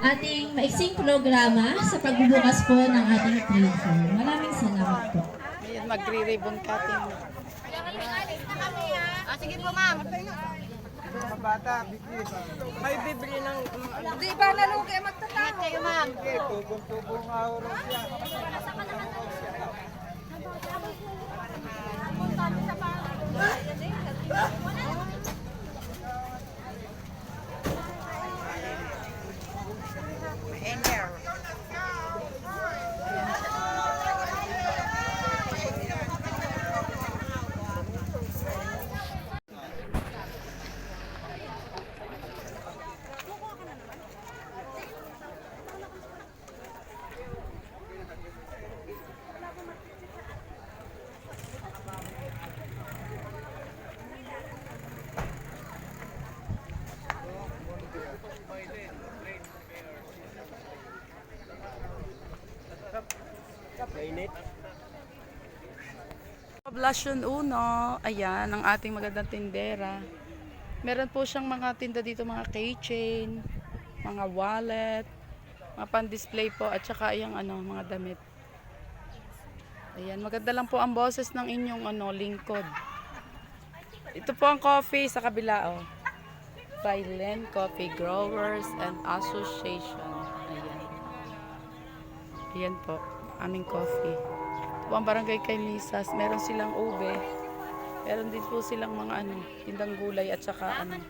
ating maiksing programa sa pagbubukas po ng ating trade fair. Maraming salamat po. Ayan, magre-ribbon cutting. Sige po, ma'am. Mga bata, bigli. May bibili ng... Di ba nalugi magtatao? Ingat kayo, ma'am. Sige, tubong-tubong nga oras yan. Poblacion 1, ayan, ang ating magandang tindera. Meron po siyang mga tinda dito, mga keychain, mga wallet, mga pan-display po, at saka yung mga damit. Ayan, maganda lang po ang boses ng inyong lingkod. Ito po ang coffee sa kabila, oh. By Len Coffee Growers and Association. Ayan. Ayan po, aming coffee. Ito po ang barangay kay Misas. Meron silang ube. Meron din po silang mga tindang gulay at saka produkto.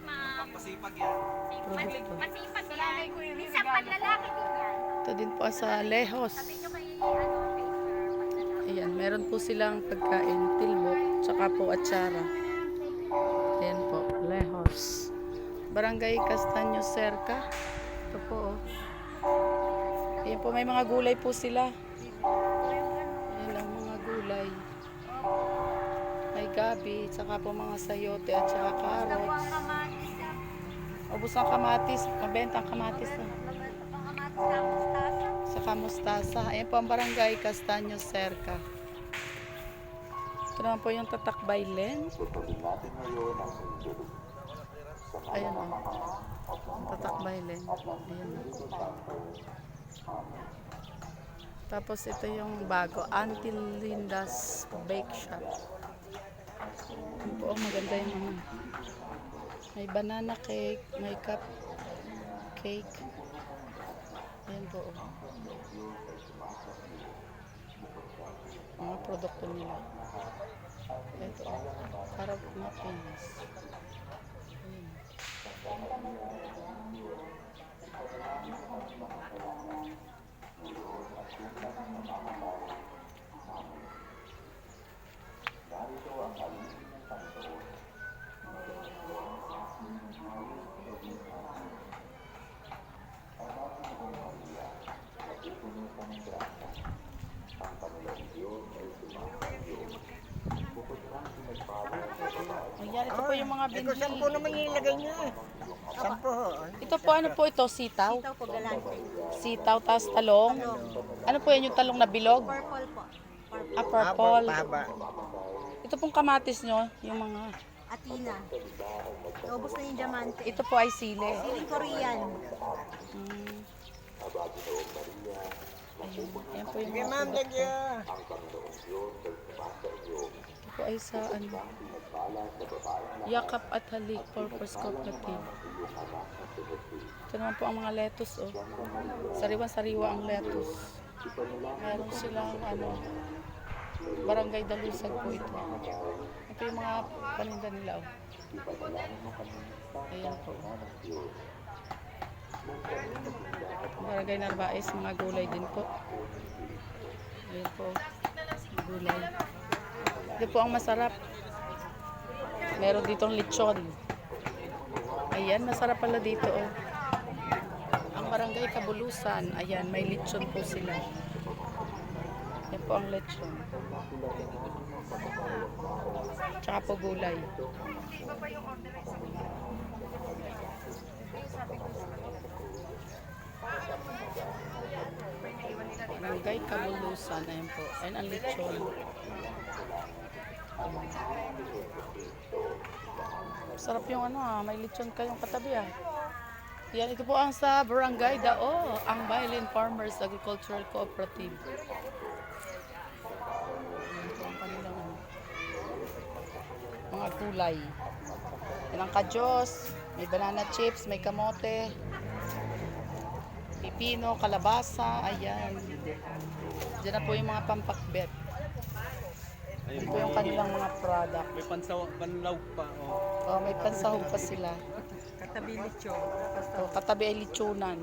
Masipag yan. Minsan panlalaki din yan. Ito din po sa Lehos. Ayan, meron po silang pagkain, tilbok, tsaka po atsara. Ayan po, Lehos. Barangay Castaño Cerca. Ito po, oh. Ayan po, may mga gulay po sila. Ayan lang mga gulay. May gabi, tsaka po mga sayote at tsaka carrots. Ubus ang kamatis, mabenta ang kamatis na. Saka mustasa. Ayan po ang barangay Castaño Cerca. Ito naman po yung tatak by Len. Ayan o. Tatak by Len. Ayan o. Tapos ito yung bago, Auntie Linda's Bake Shop. Ayan po, maganda yung may banana cake, may cup cake. Ayan po. Mga produkto nila. Ito. Carrot muffins. Ayan. Ayan, ito po yung mga Ito, binhi. 10 naman yung ilagay niyo eh. 10 ho. Ito po, ano po ito? Sitaw? Ito po galante. Sitaw, tapos talong. Ano po yan, yung talong na bilog? Purple po. Purple. Ah, purple. Pahaba. Ito pong kamatis nyo, yung mga... Atina. Naubos na yung diamante. Ito po ay sili. Siling Korean. Mm. Ayan, ayan po yung Sige, mga ma'am, produkto. thank you. Ito po ay sa Yakap at Halik Purpose Cooperative. Ito naman po ang mga lettuce, oh. Sariwa-sariwa ang lettuce. Meron silang Barangay Dalusag po ito. Ito yung mga paninda nila, oh. Ayan po. Barangay Narvaez, mga gulay din po. Ayan po, gulay. Ito po ang masarap. Meron ditong lechon. Ayan, masarap pala dito, oh. Ang barangay Kabulusan, ayan, may lechon po sila. Ayan po ang lechon. Tsaka po gulay. Barangay Kabulusan, ayan po. Ayan ang lechon. Sarap yung may lechon kayong katabi, ah. Yan, ito po ang sa Barangay Dao, ang Bailin Farmers Agricultural Cooperative. Yan po ang kanilang mga kulay. Yan ang kajos, may banana chips, may kamote, pipino, kalabasa, ayan. Diyan na po yung mga pampakbet. Yan po yung kanilang mga product. May panlaw pa. Oh, may pansahog pa sila. Katabi lechon. Oh, katabi ay lechonan.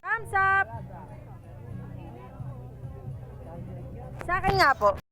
Thumbs up! Sa akin nga po.